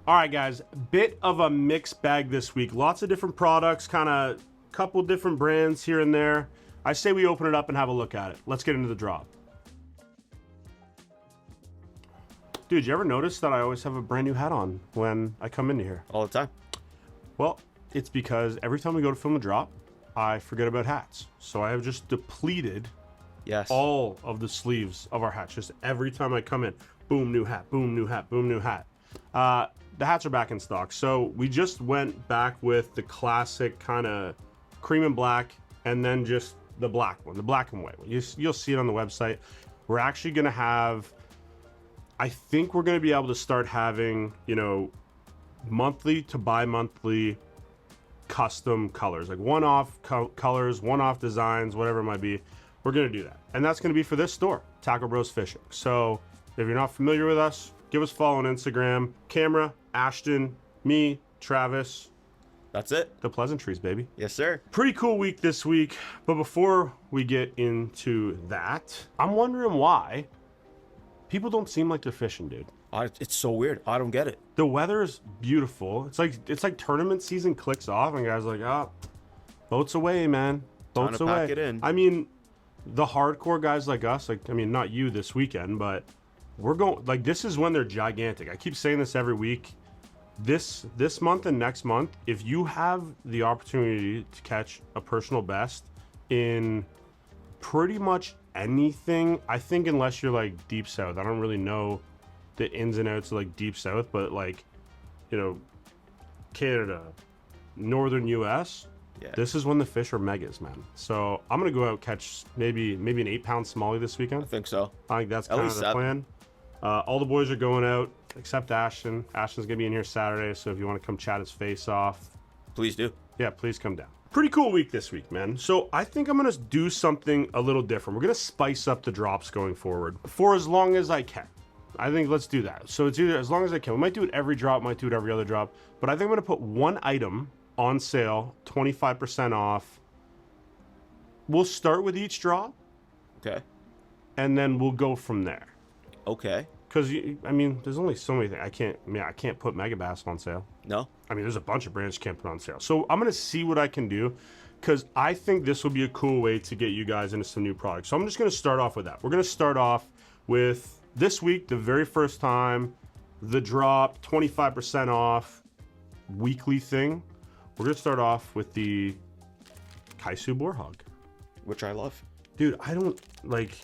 All right, guys, bit of a mixed bag this week. Lots of different products, kind of couple different brands here and there. I say we open it up and have a look at it. Let's get into the drop. Dude, you ever notice that I always have a brand new hat on when I come into here? All the time. Well, it's because every time we go to film a drop, I forget about hats. So I have just depleted all of the sleeves of our hats. Just every time I come in, boom, new hat, boom, new hat, boom, new hat. The hats are back in stock. So we just went back with the classic kind of cream and black, and then just the black one, the black and white one. You'll see it on the website. We're actually going to have, I think we're going to be able to start having, you know, monthly to bi-monthly custom colors, like one-off colors, one-off designs, whatever it might be. We're going to do that. And that's going to be for this store, Tacklebros Fishing. So if you're not familiar with us, give us a follow on Instagram. Camera, Ashton, me, Travis. That's it. The pleasantries, baby. Yes, sir. Pretty cool week this week. But before we get into that, I'm wondering why people don't seem like they're fishing, dude. It's so weird. I don't get it. The weather is beautiful. It's like tournament season clicks off and guys are like, oh, boats away, man. Boats away. Pack it in. I mean, the hardcore guys like us, like, I mean, not you this weekend, but we're going, like, this is when they're gigantic. I keep saying this every week. This month and next month, if you have the opportunity to catch a personal best in pretty much anything, I think, unless you're like deep south, I don't really know the ins and outs of like deep south, but like, you know, Canada, northern US, this is when the fish are megas, man. So I'm gonna go out catch maybe an 8-pound smallie this weekend. I think so. I think that's kind of the plan. All the boys are going out except Ashton. Ashton's gonna be in here Saturday, so if you want to come chat his face off, please do. Yeah, please come down. Pretty cool week this week, man. So I think I'm gonna do something a little different. We're gonna spice up the drops going forward for as long as I can. I think let's do that. So it's either as long as I can. We might do it every drop, might do it every other drop, but I think I'm gonna put one item on sale, 25% off. We'll start with each drop. Okay. And then we'll go from there. Okay. Because, I mean, there's only so many things. I can't put Mega Bass on sale. No. I mean, there's a bunch of brands you can't put on sale. So I'm going to see what I can do, because I think this will be a cool way to get you guys into some new products. So I'm just going to start off with that. We're going to start off with this week, the very first time, the drop, 25% off weekly thing. We're going to start off with the Kaesu Boar Hog, which I love. Dude, I don't like...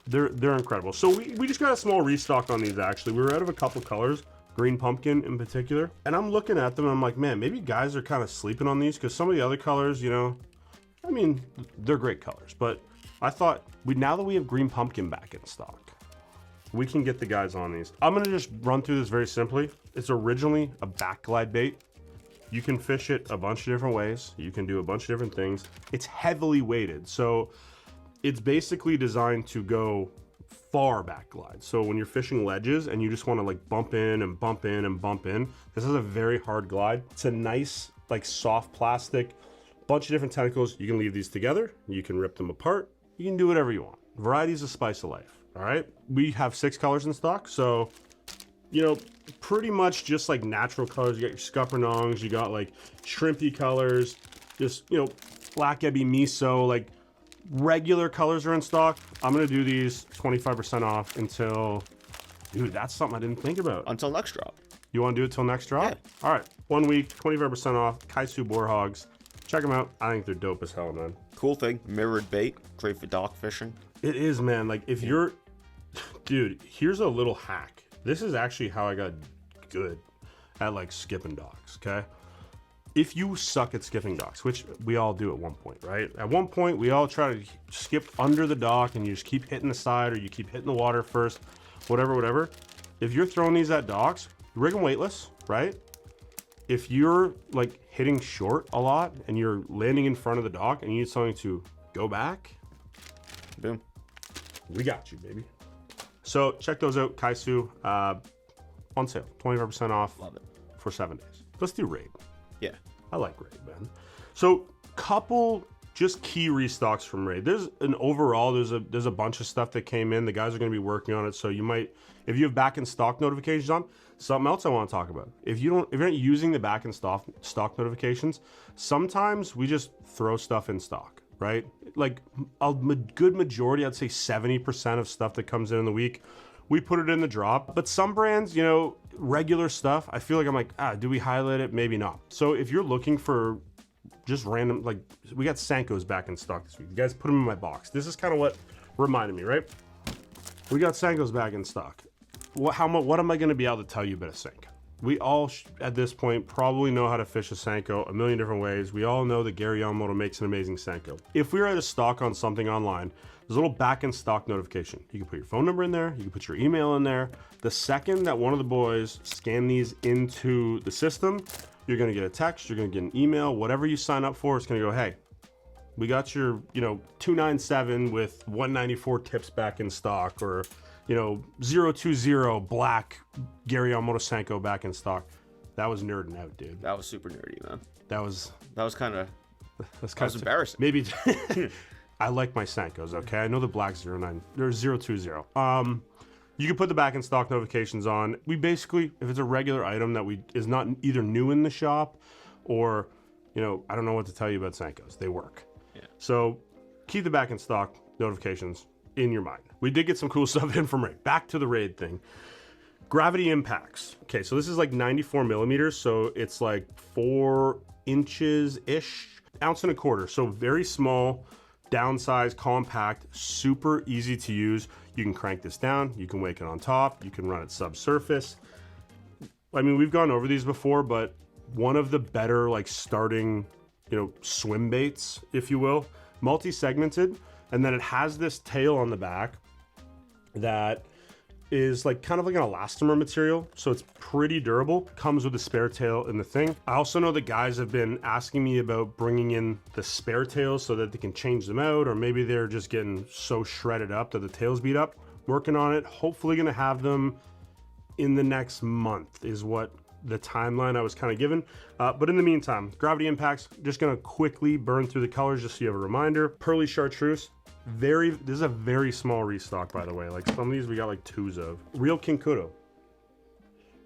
They're incredible. So we just got a small restock on these, actually. We were out of a couple colors, green pumpkin in particular. And I'm looking at them and I'm like, man, maybe guys are kind of sleeping on these, because some of the other colors, you know, I mean, they're great colors. But I thought, now that we have green pumpkin back in stock, we can get the guys on these. I'm going to just run through this very simply. It's originally a back glide bait. You can fish it a bunch of different ways. You can do a bunch of different things. It's heavily weighted. So it's basically designed to go far back glide. So when you're fishing ledges and you just want to like bump in and bump in and bump in, this is a very hard glide. It's a nice, like, soft plastic, bunch of different tentacles. You can leave these together. You can rip them apart. You can do whatever you want. Variety is a spice of life. All right. We have 6 colors in stock. So, you know, pretty much just like natural colors. You got your scuppernongs, you got like shrimpy colors, just, you know, black ebby miso, like, regular colors are in stock. I'm gonna do these 25% off until, dude, that's something I didn't think about. Until next drop. You want to do it till next drop? Yeah. All right, 1 week, 25% off. Kaesu Boar Hogs. Check them out. I think they're dope as hell, man. Cool thing, mirrored bait, great for dock fishing. It is, man. Like, if you're, dude, here's a little hack. This is actually how I got good at like skipping docks. Okay. If you suck at skipping docks, which we all do at one point, right? At one point, we all try to skip under the dock and you just keep hitting the side, or you keep hitting the water first, whatever. If you're throwing these at docks, rig them weightless, right? If you're like hitting short a lot and you're landing in front of the dock and you need something to go back, boom, we got you, baby. So check those out, Kaesu, on sale, 25% off. Love it. For 7 days. Let's do raid. Yeah. I like raid, man. So couple just key restocks from raid. There's a bunch of stuff that came in. The guys are going to be working on it. So you might, if you have back in stock notifications on, Something else I want to talk about. If you're not using the back in stock notifications, sometimes we just throw stuff in stock, right? Like a good majority, I'd say 70% of stuff that comes in the week, we put it in the drop. But some brands, you know, regular stuff, I feel like I'm like, do we highlight it? Maybe not. So if you're looking for just random, like we got Senkos back in stock this week. You guys put them in my box. This is kind of what reminded me, right? We got Senkos back in stock. What am I going to be able to tell you about a Senko? We all, at this point, probably know how to fish a Senko a million different ways. We all know that Gary Yamamoto makes an amazing Senko. If we're out of stock on something online, there's a little back in stock notification. You can put your phone number in there. You can put your email in there. The second that one of the boys scan these into the system, you're going to get a text. You're going to get an email. Whatever you sign up for, it's going to go, hey, we got your, 297 with 194 tips back in stock, or 020 black Gary Yamamoto Senko back in stock. That was nerding out, dude. That was super nerdy, man. That was kind of embarrassing. Maybe I like my Senkos, okay? I know the black 09 or 020. You can put the back in stock notifications on. We basically, if it's a regular item that is not either new in the shop or, I don't know what to tell you about Senkos. They work. Yeah. So keep the back in stock notifications in your mind. We did get some cool stuff in from Raid. Back to the Raid thing. Gravity impacts. Okay, so this is like 94 millimeters, so it's like 4 inches-ish, ounce and a quarter. So very small, downsized, compact, super easy to use. You can crank this down, you can wake it on top, you can run it subsurface. I mean, we've gone over these before, but one of the better like starting, swim baits, if you will, multi-segmented. And then it has this tail on the back that is like kind of like an elastomer material. So it's pretty durable. Comes with a spare tail in the thing. I also know that guys have been asking me about bringing in the spare tails so that they can change them out, or maybe they're just getting so shredded up that the tails beat up. Working on it. Hopefully gonna have them in the next month is what the timeline I was kind of given. But in the meantime, gravity impacts, just gonna quickly burn through the colors just so you have a reminder. Pearly chartreuse. This is a very small restock, by the way. Like some of these we got like 2s of. Real Kinkudo.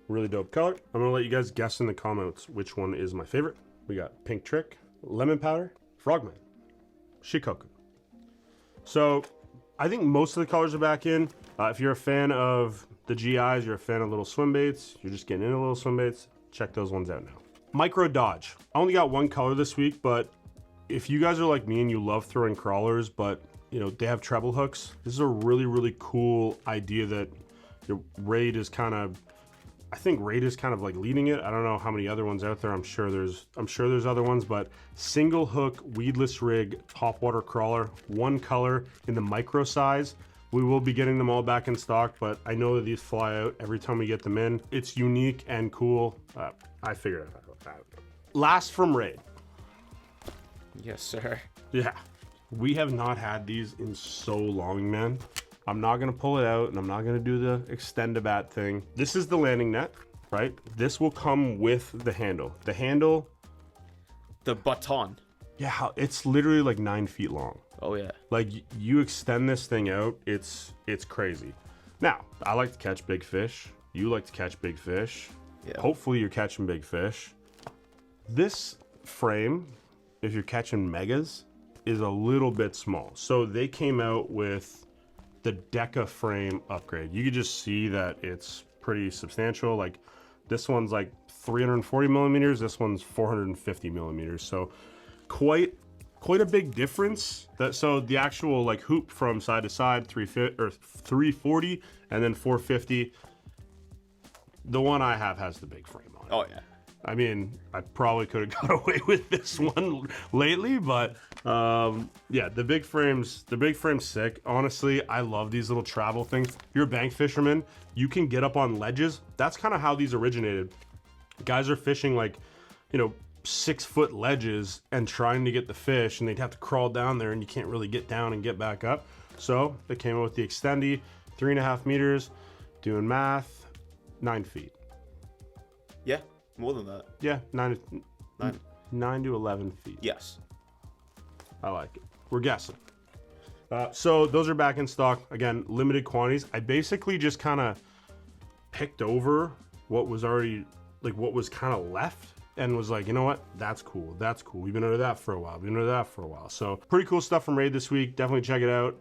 Really dope color. I'm gonna let you guys guess in the comments which one is my favorite. We got Pink Trick, Lemon Powder, Frogman, Shikoku. So I think most of the colors are back in. If you're a fan of the G.Is, you're a fan of little swim baits, you're just getting into little swim baits, check those ones out now. Micro Dodge. I only got one color this week, but if you guys are like me and you love throwing crawlers, but they have treble hooks, this is a really, really cool idea that Raid is kind of, I think Raid is kind of like leading it. I don't know how many other ones out there. I'm sure there's other ones, but single hook, weedless rig, topwater crawler, one color in the micro size. We will be getting them all back in stock, but I know that these fly out every time we get them in. It's unique and cool. I figured it out. Last from Raid. Yes, sir. Yeah. We have not had these in so long, man. I'm not gonna pull it out and I'm not gonna do the extend-a-bat thing. This is the landing net, right? This will come with the handle. The handle. The baton. Yeah, it's literally like 9 feet long. Oh yeah. Like you extend this thing out, it's crazy. Now, I like to catch big fish. You like to catch big fish. Yeah. Hopefully you're catching big fish. This frame, if you're catching megas, is a little bit small. So they came out with the Deka frame upgrade. You could just see that it's pretty substantial. Like this one's like 340 millimeters. This one's 450 millimeters. So quite a big difference. So the actual like hoop from side to side, 340 and then 450. The one I have has the big frame on it. Oh yeah. I mean, I probably could have got away with this one lately, but yeah, the big frame's sick. Honestly, I love these little travel things. If you're a bank fisherman, you can get up on ledges. That's kind of how these originated. Guys are fishing like, 6-foot ledges and trying to get the fish, and they'd have to crawl down there, and you can't really get down and get back up. So they came out with the Extendy, 3.5 meters, doing math, 9 feet. Yeah. More than that. Yeah, 9 to 11 feet. Yes. I like it. We're guessing. So those are back in stock. Again, limited quantities. I basically just kind of picked over what was already, like what was kind of left, and was like, you know what, that's cool, that's cool. We've been under that for a while, we've been under that for a while. So pretty cool stuff from Raid this week. Definitely check it out.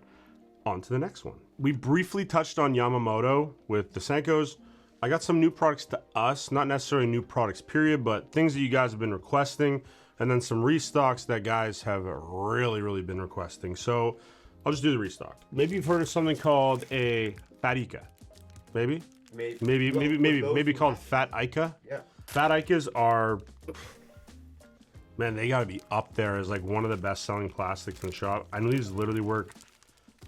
On to the next one. We briefly touched on Yamamoto with the Senkos. I got some new products to us, not necessarily new products period, but things that you guys have been requesting, and then some restocks that guys have really been requesting. So I'll just do the restock. Maybe you've heard of something called a Fat Ika. Maybe called Fat Ika. Yeah. Fat Ikas are, man, they gotta be up there as like one of the best selling plastics in the shop. I know these literally work.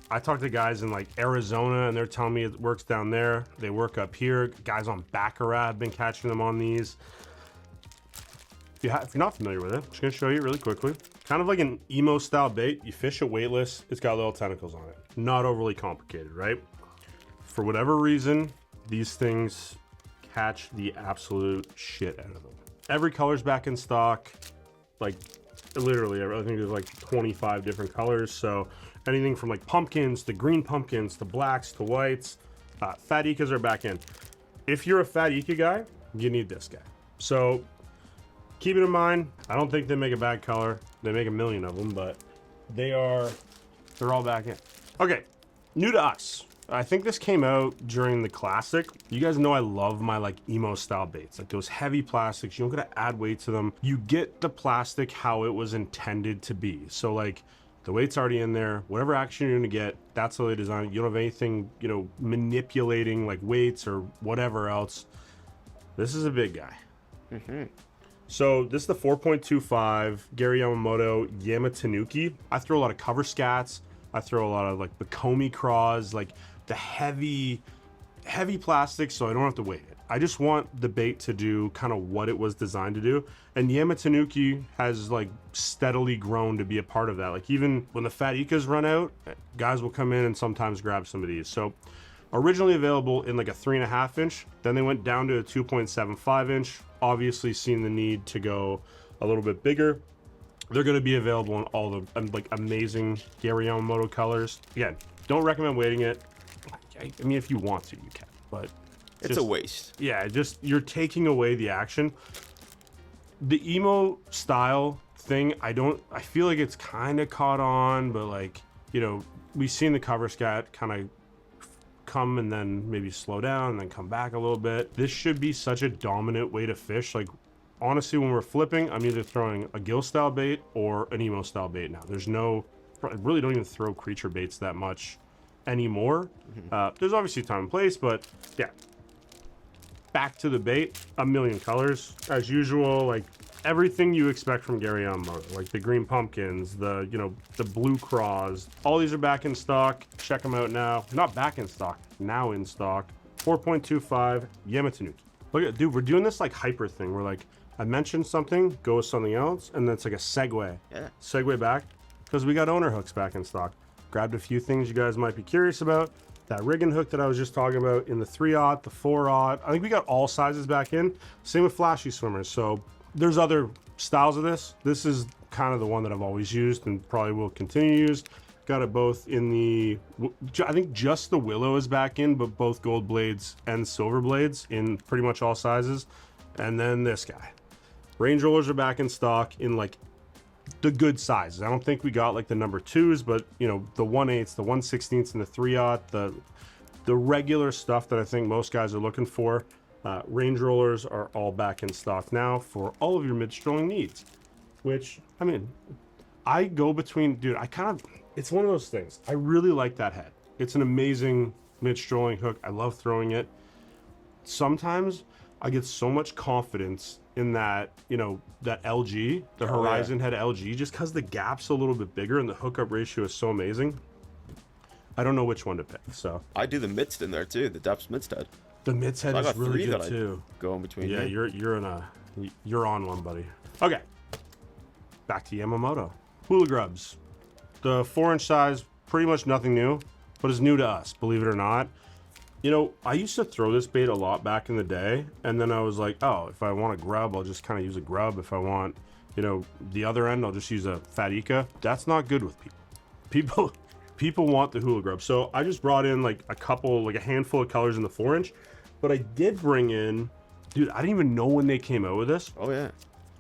I talked to guys in like Arizona and they're telling me it works down there. They work up here. Guys on Baccarat have been catching them on these. If you're not familiar with it, I'm just gonna show you really quickly. Kind of like an emo style bait. You fish it weightless. It's got little tentacles on it. Not overly complicated, right? For whatever reason, these things catch the absolute shit out of them. Every color's back in stock. Like literally, I think there's like 25 different colors. So anything from like pumpkins to green pumpkins to blacks to whites. Fat Ikas are back in. If you're a Fat Ika guy, you need this guy. So keep it in mind, I don't think they make a bad color. They make a million of them, but they're all back in. Okay, new to us. I think this came out during the Classic. You guys know I love my like emo style baits, like those heavy plastics. You don't gotta add weight to them. You get the plastic how it was intended to be. So like the weight's already in there. Whatever action you're gonna get, that's how they design it. You don't have anything, you know, manipulating like weights or whatever else. This is a big guy. So this is the 4.25 Gary Yamamoto Yamatanuki. I throw a lot of cover scats. I throw a lot of like Bakomi craws, like the heavy plastic, so I don't have to weight it. I just want the bait to do kind of what it was designed to do. And Yamatanuki has like steadily grown to be a part of that. Like even when the Fat Ikas run out, guys will come in and sometimes grab some of these. So originally available in like a 3.5 inch, then they went down to a 2.75 inch. Obviously seen the need to go a little bit bigger. They're going to be available in all the like amazing Gary Yamamoto colors. Again, don't recommend weighting it. I mean, if you want to, you can, but it's a waste. Yeah, just you're taking away the action. The emo style thing, I feel like it's kind of caught on, but like, you know, we've seen the cover scat kind of come and then maybe slow down and then come back a little bit. This should be such a dominant way to fish. Like honestly, when we're flipping, I'm either throwing a gill style bait or an emo style bait now. I really don't even throw creature baits that much anymore. There's obviously time and place, but yeah. Back to the bait, a million colors as usual, like everything you expect from Gary Yamamoto, like the green pumpkins, the, you know, the blue craws, all these are back in stock. Check them out now. Not back in stock, now in stock. 4.25 Yamatanuki. Look at, dude, we're doing this like hyper thing. We're like, I mentioned something, go with something else, and then it's like a segue. Yeah. Segue back, because we got owner hooks back in stock. Grabbed a few things you guys might be curious about. That rigging hook that I was just talking about in the 3/0, the 4/0. I think we got all sizes back in. Same with flashy swimmers. So there's other styles of this. This is kind of the one that I've always used and probably will continue to use. Got it both in the, I think just the Willow is back in, but both gold blades and silver blades in pretty much all sizes. And then this guy. Range rollers are back in stock in like the good sizes. I don't think we got like the number 2s, but you know, the 1/8, the 1/16, and the 3/0, the regular stuff that I think most guys are looking for. Range rollers are all back in stock now for all of your mid-strolling needs, which, I mean, I go between, dude, it's one of those things. I really like that head. It's an amazing mid-strolling hook. I love throwing it. Sometimes I get so much confidence in that, you know, that LG, the Horizon Head LG, just because the gap's a little bit bigger and the hookup ratio is so amazing. I don't know which one to pick, so. I do the midst in there too, the depths midst head. The midst head is really good too. Go in between. Yeah, you're on one, buddy. Okay, back to Yamamoto. Hula grubs. The 4-inch size, pretty much nothing new, but it's new to us, believe it or not. You know, I used to throw this bait a lot back in the day, and then I was like, oh, if I want a grub, I'll just kind of use a grub. If I want, you know, the other end, I'll just use a Fat Ika. That's not good with people. People want the Hula grub. So I just brought in like a handful of colors in the 4-inch, but I did bring in Dude, I didn't even know when they came out with this. Oh yeah.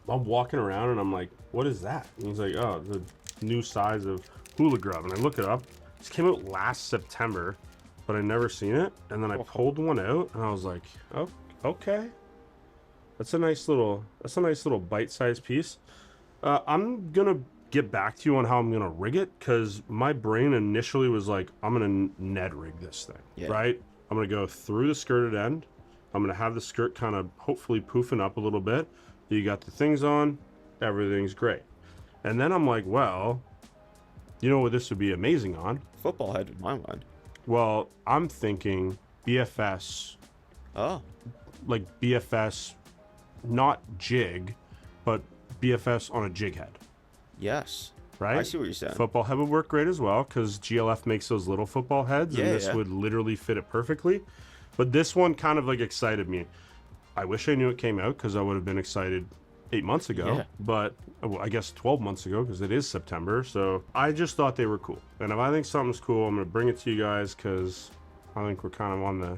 I'm walking around and I'm like, what is that? And he's like, oh, the new size of Hula Grub. And I look it up. This came out last September, but I never seen it. And then I pulled one out and I was like, oh, okay. That's a nice little bite-sized piece. I'm gonna get back to you on how I'm gonna rig it, because my brain initially was like, I'm gonna Ned rig this thing, right? I'm gonna go through the skirted end. I'm gonna have the skirt kind of hopefully poofing up a little bit. You got the things on, everything's great. And then I'm like, well, you know what this would be amazing on? Football head in my mind. Well, I'm thinking BFS. Oh. Like BFS, not jig, but BFS on a jig head. Yes. Right? I see what you're saying. Football head would work great as well, because GLF makes those little football heads, and this would literally fit it perfectly. But this one kind of like excited me. I wish I knew it came out, because I would have been excited 8 months ago, but well, I guess 12 months ago, because it is September. So I just thought they were cool. And if I think something's cool, I'm going to bring it to you guys, because I think we're kind of on the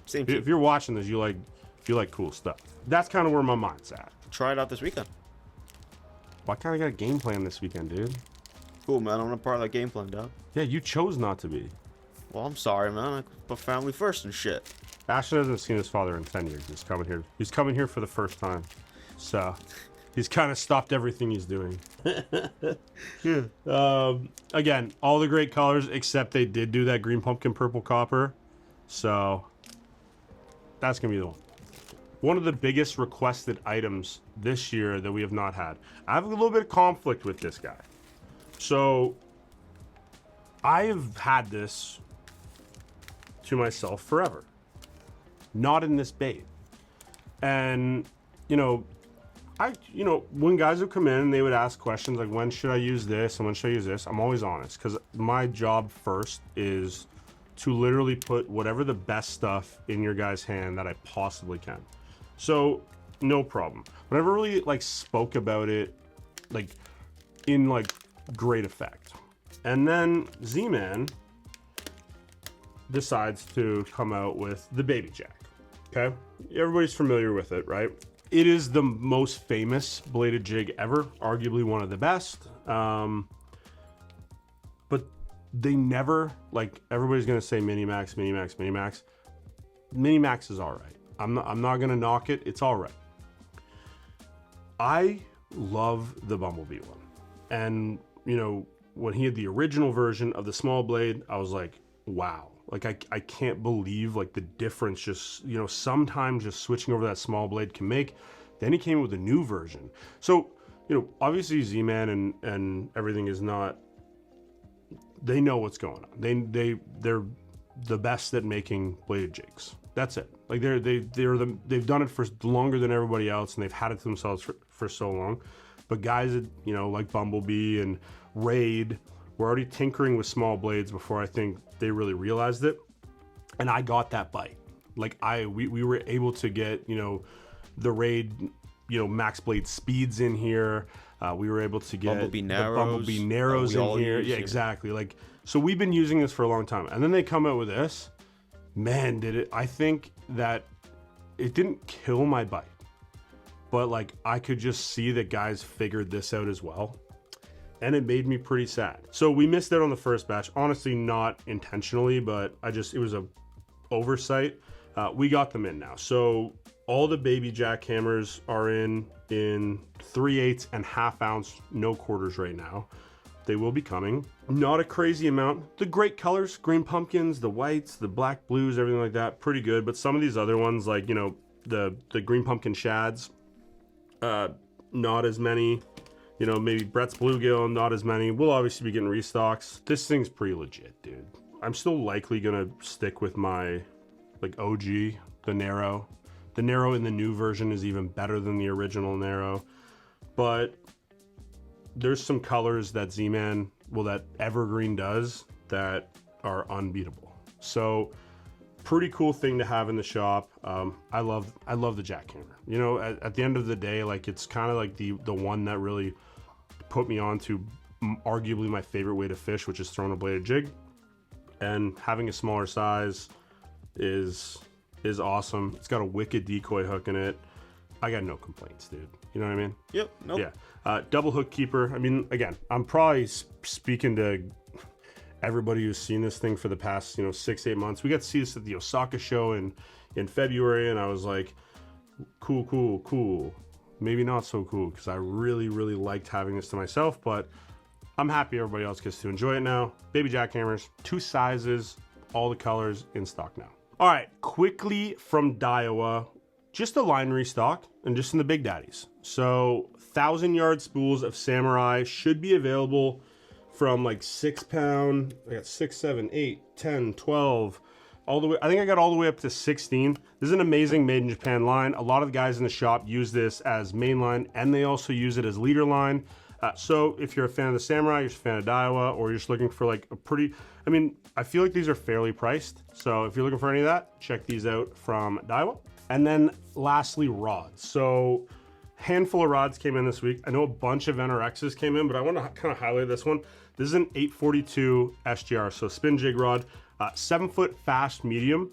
same. If you're watching this, you like cool stuff. That's kind of where my mind's at. Try it out this weekend. Well, I kind of got a game plan this weekend, dude. Cool, man. I'm not part of that game plan, dog. Yeah, you chose not to be. Well, I'm sorry, man. I put family first and shit. Ashton hasn't seen his father in 10 years. He's coming here. He's coming here for the first time. So he's kind of stopped everything he's doing. Again, all the great colors, except they did do that green pumpkin purple copper. So that's going to be the one. One of the biggest requested items this year that we have not had. I have a little bit of conflict with this guy. So I have had this to myself forever. Not in this bait. And, when guys would come in and they would ask questions like, when should I use this and when should I use this? I'm always honest, because my job first is to literally put whatever the best stuff in your guys' hand that I possibly can. So no problem. But I never really spoke about it in great effect. And then Z-Man decides to come out with the Baby Jack. Okay, everybody's familiar with it, right? It is the most famous bladed jig ever, arguably one of the best. But they never, everybody's gonna say Minimax, Minimax, Minimax. Minimax is all right. I'm not gonna knock it. It's all right. I love the Bumblebee one, and when he had the original version of the small blade, I was like, wow. I can't believe the difference just, sometimes just switching over that small blade can make. Then he came with a new version. So, obviously Z-Man and everything is not, they know what's going on. They're the best at making bladed jigs. That's it. They've done it for longer than everybody else, and they've had it to themselves for so long. But guys that, like Bumblebee and Raid, we're already tinkering with small blades before I think they really realized it. And I got that bite. We were able to get, the Raid, max blade speeds in here. We were able to get Bumblebee the Bumblebee Narrows in here. Yeah, exactly. So we've been using this for a long time. And then they come out with this. Man, did it. I think that it didn't kill my bite. But I could just see that guys figured this out as well. And it made me pretty sad. So we missed out on the first batch. Honestly, not intentionally, but it was a oversight. We got them in now. So all the Baby jackhammers are in 3/8 and ½ ounce, no quarters right now. They will be coming. Not a crazy amount. The great colors, green pumpkins, the whites, the black blues, everything like that, pretty good. But some of these other ones, the green pumpkin shads, not as many. Maybe Brett's bluegill, not as many. We'll obviously be getting restocks. This thing's pretty legit, dude. I'm still likely gonna stick with my OG, the Narrow. The Narrow in the new version is even better than the original Narrow. But there's some colors that Z-Man, that Evergreen does, that are unbeatable. So pretty cool thing to have in the shop. I love the jackhammer. At the end of the day, it's kind of the one that really put me on to arguably my favorite way to fish, which is throwing a bladed jig. And having a smaller size is is awesome. It's got a wicked decoy hook in it. I got no complaints, dude. You know what I mean? Yep. Nope. Yeah. Double hook keeper. I mean, again, I'm probably speaking to everybody who's seen this thing for the past, 6-8 months. We got to see this at the Osaka show in February, and I was like, cool. Maybe not so cool, because I really liked having this to myself, but I'm happy everybody else gets to enjoy it now. Baby jackhammers, 2 sizes, all the colors in stock now. All right, quickly from Daiwa, just a line restock and just in the big daddies. So 1,000-yard spools of Samurai should be available from like 6 pound. I got 6, 7, 8, 10, 12, all the way. I think I got all the way up to 16. This is an amazing made in Japan line. A lot of the guys in the shop use this as main line, and they also use it as leader line. So if you're a fan of the Samurai, you're a fan of Daiwa, or you're just looking for like a pretty, I mean, I feel like these are fairly priced. So if you're looking for any of that, check these out from Daiwa. And then lastly, rods. So handful of rods came in this week. I know a bunch of NRXs came in, but I want to kind of highlight this one. This is an 842 SGR, so spin jig rod, 7-foot fast medium.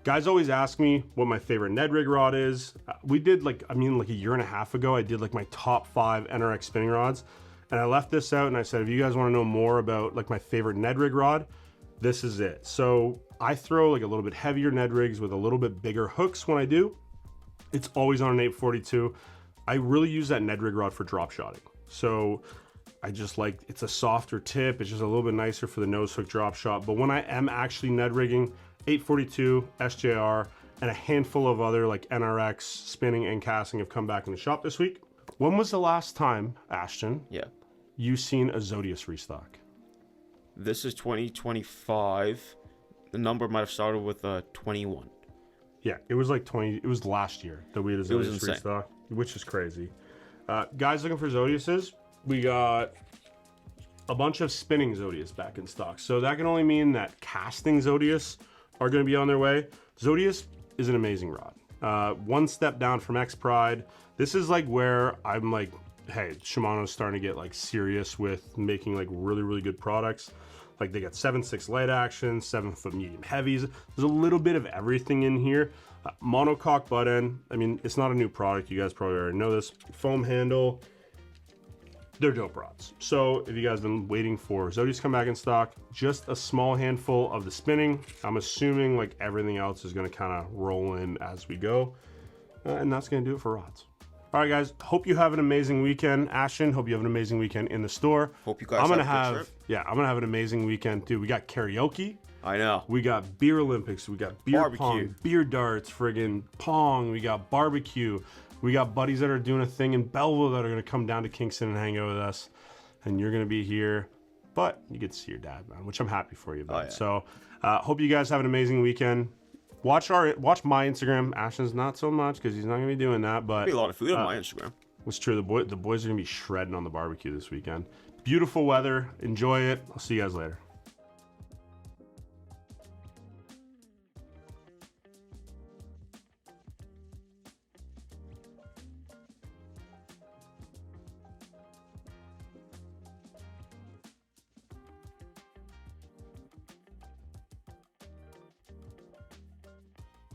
Guys always ask me what my favorite Ned rig rod is. We did like a year and a half ago, I did like my top 5 NRX spinning rods. And I left this out and I said, if you guys want to know more about like my favorite Ned rig rod, this is it. So I throw like a little bit heavier Ned rigs with a little bit bigger hooks when I do. It's always on an 842. I really use that Ned rig rod for drop shotting. So I just like, it's a softer tip. It's just a little bit nicer for the nose hook drop shot. But when I am actually Ned rigging, 842, SJR, and a handful of other like NRX spinning and casting have come back in the shop this week. When was the last time, Ashton? Yeah. You seen a Zodias restock? This is 2025. The number might have started with 21. Yeah, it was like 20. It was last year that we had a Zodias restock, which is crazy. Guys looking for Zodiases, we got a bunch of spinning Zodias back in stock. So that can only mean that casting Zodias are going to be on their way. Zodias is an amazing rod. One step down from X Pride. This is like where I'm like, hey, Shimano's starting to get like serious with making like really good products. Like they got 7.6 light action, 7-foot medium heavies. There's a little bit of everything in here. Monocoque butt end. I mean, it's not a new product. You guys probably already know this. Foam handle. They're dope rods. So if you guys have been waiting for Zodias to come back in stock, just a small handful of the spinning. I'm assuming like everything else is going to kind of roll in as we go. And that's going to do it for rods. All right, guys. Hope you have an amazing weekend. Ashton, hope you have an amazing weekend in the store. Hope you guys I'm gonna have an amazing weekend, dude. We got karaoke. I know. We got beer Olympics. We got beer pong, beer darts, friggin' pong. We got barbecue. We got buddies that are doing a thing in Belleville that are gonna come down to Kingston and hang out with us. And you're gonna be here, but you get to see your dad, man, which I'm happy for you, man. Oh, yeah. So hope you guys have an amazing weekend. Watch my Instagram. Ashton's not so much because he's not gonna be doing that, but there'll be a lot of food on my Instagram. It's true. The boys are gonna be shredding on the barbecue this weekend. Beautiful weather. Enjoy it. I'll see you guys later.